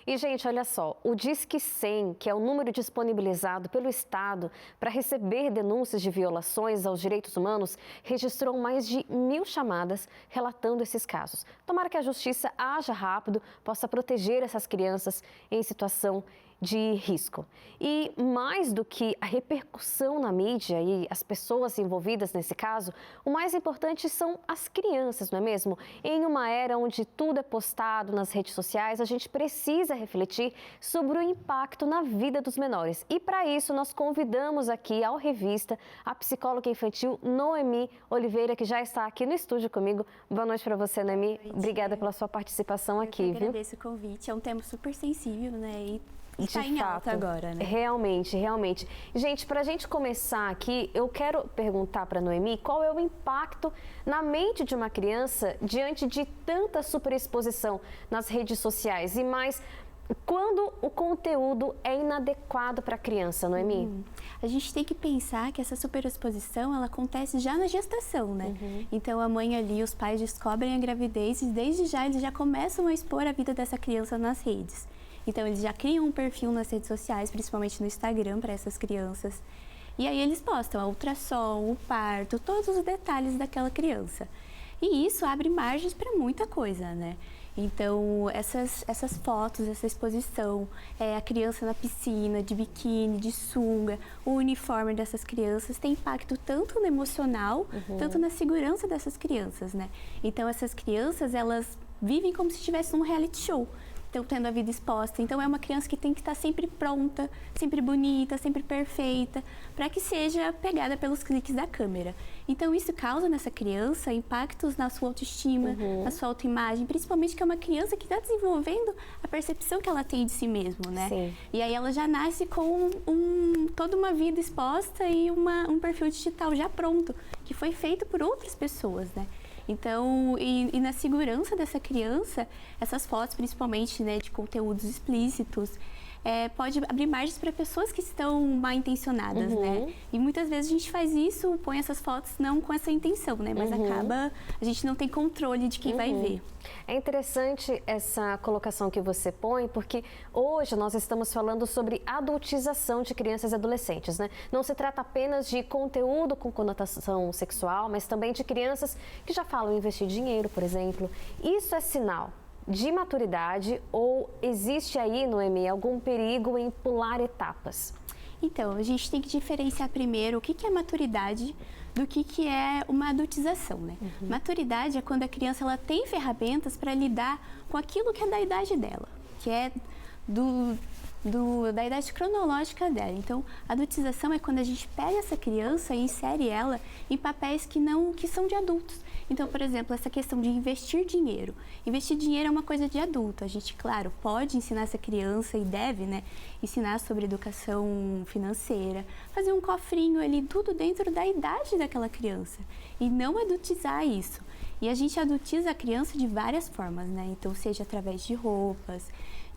E, gente, olha só, o Disque 100, que é o número disponibilizado pelo Estado para receber denúncias de violações aos direitos humanos, registrou mais de 1.000 chamadas relatando esses casos. Tomara que a Justiça haja rápido, possa proteger essas crianças em situação de risco. E mais do que a repercussão na mídia e as pessoas envolvidas nesse caso, o mais importante são as crianças, não é mesmo? Em uma era onde tudo é postado nas redes sociais, a gente precisa refletir sobre o impacto na vida dos menores. E para isso nós convidamos aqui ao Revista a psicóloga infantil Noemi Oliveira, que já está aqui no estúdio comigo. Boa noite para você, Noemi. Obrigada pela sua participação aqui. Eu agradeço o convite. É um tema super sensível, né? E está de em fato, alta agora, né? Realmente, realmente. Gente, para a gente começar aqui, eu quero perguntar para a Noemi qual é o impacto na mente de uma criança diante de tanta superexposição nas redes sociais e mais quando o conteúdo é inadequado para a criança, Noemi? A gente tem que pensar que essa superexposição, ela acontece já na gestação, né? Então a mãe ali, os pais descobrem a gravidez e desde já eles já começam a expor a vida dessa criança nas redes. Então, eles já criam um perfil nas redes sociais, principalmente no Instagram, para essas crianças. E aí eles postam a ultrassom, o parto, todos os detalhes daquela criança. E isso abre margens para muita coisa, né? Então, essas fotos, essa exposição, a criança na piscina, de biquíni, de sunga, o uniforme dessas crianças tem impacto tanto no emocional, tanto na segurança dessas crianças, né? Então, essas crianças, elas vivem como se estivessem num reality show. Estão tendo a vida exposta. Então, é uma criança que tem que estar sempre pronta, sempre bonita, sempre perfeita, para que seja pegada pelos cliques da câmera. Então, isso causa nessa criança impactos na sua autoestima, na sua autoimagem, principalmente que é uma criança que está desenvolvendo a percepção que ela tem de si mesma, né? Sim. E aí ela já nasce com toda uma vida exposta e um perfil digital já pronto, que foi feito por outras pessoas, né? Então, e na segurança dessa criança, essas fotos, principalmente, né, de conteúdos explícitos, pode abrir margens para pessoas que estão mal intencionadas, né? E muitas vezes a gente faz isso, põe essas fotos não com essa intenção, né? Mas acaba, a gente não tem controle de quem vai ver. É interessante essa colocação que você põe, porque hoje nós estamos falando sobre adultização de crianças e adolescentes, né? Não se trata apenas de conteúdo com conotação sexual, mas também de crianças que já falam em investir dinheiro, por exemplo. Isso é sinal de maturidade ou existe aí, Noemi, algum perigo em pular etapas? Então, a gente tem que diferenciar primeiro o que é maturidade do que é uma adultização, né? Maturidade é quando a criança ela tem ferramentas para lidar com aquilo que é da idade dela, que é da idade cronológica dela. Então, a adultização é quando a gente pega essa criança e insere ela em papéis que são de adultos. Então, por exemplo, essa questão de investir dinheiro. Investir dinheiro é uma coisa de adulto. A gente, claro, pode ensinar essa criança e deve, né, ensinar sobre educação financeira, fazer um cofrinho ali, tudo dentro da idade daquela criança. E não adultizar isso. E a gente adultiza a criança de várias formas, né? Então, seja através de roupas,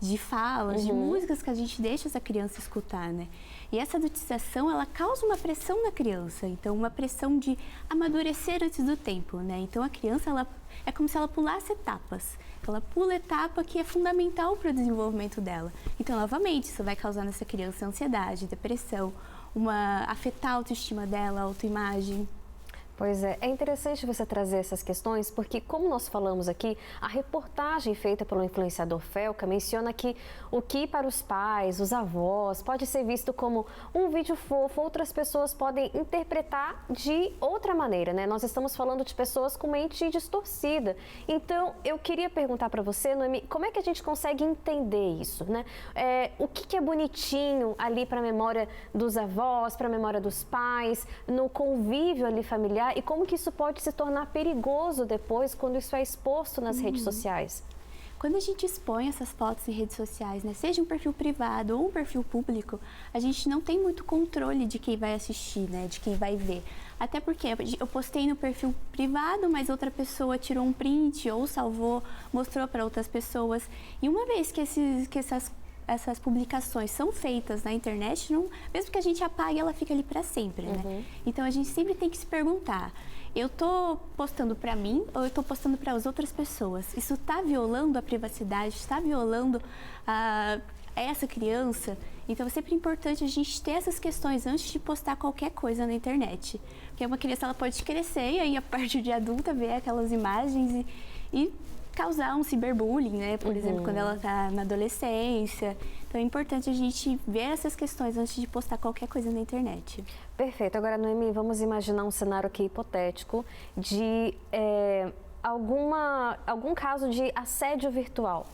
de falas, de músicas que a gente deixa essa criança escutar, né? E essa adultização, ela causa uma pressão na criança, então uma pressão de amadurecer antes do tempo, né? Então a criança, ela é como se ela pulasse etapas. Ela pula etapa que é fundamental para o desenvolvimento dela. Então, novamente, isso vai causar nessa criança ansiedade, depressão, afetar a autoestima dela, a autoimagem. Pois é, é interessante você trazer essas questões porque, como nós falamos aqui, a reportagem feita pelo influenciador Felca menciona que o que para os pais, os avós, pode ser visto como um vídeo fofo, outras pessoas podem interpretar de outra maneira, né? Nós estamos falando de pessoas com mente distorcida. Então, eu queria perguntar para você, Noemi, como é que a gente consegue entender isso, né? O que é bonitinho ali para a memória dos avós, para a memória dos pais, no convívio ali familiar, e como que isso pode se tornar perigoso depois quando isso é exposto nas redes sociais? Quando a gente expõe essas fotos em redes sociais, né, seja um perfil privado ou um perfil público, a gente não tem muito controle de quem vai assistir, né, de quem vai ver. Até porque eu postei no perfil privado, mas outra pessoa tirou um print ou salvou, mostrou para outras pessoas. E uma vez que essas publicações são feitas na internet, não, mesmo que a gente apague, ela fica ali para sempre, né? Então, a gente sempre tem que se perguntar, eu estou postando para mim ou eu estou postando para as outras pessoas? Isso está violando a privacidade, está violando essa criança? Então, é sempre importante a gente ter essas questões antes de postar qualquer coisa na internet. Porque uma criança ela pode crescer e aí, a partir de adulta, ver aquelas imagens e causar um ciberbullying, né? Por exemplo, quando ela está na adolescência. Então, é importante a gente ver essas questões antes de postar qualquer coisa na internet. Perfeito. Agora, Noemi, vamos imaginar um cenário aqui hipotético de algum caso de assédio virtual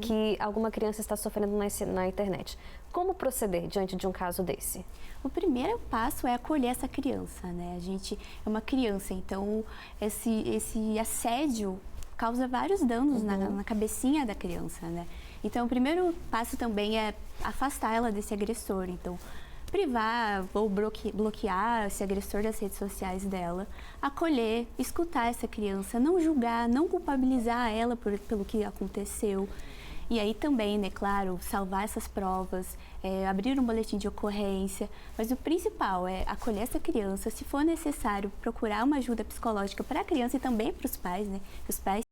que alguma criança está sofrendo na internet. Como proceder diante de um caso desse? O primeiro passo é acolher essa criança, né? A gente é uma criança, então esse assédio causa vários danos na cabecinha da criança, né? Então, o primeiro passo também é afastar ela desse agressor. Então, privar ou bloquear esse agressor das redes sociais dela, acolher, escutar essa criança, não julgar, não culpabilizar ela pelo que aconteceu. E aí também, né, claro, salvar essas provas, abrir um boletim de ocorrência, mas o principal é acolher essa criança, se for necessário, procurar uma ajuda psicológica para a criança e também para os pais, né, que os pais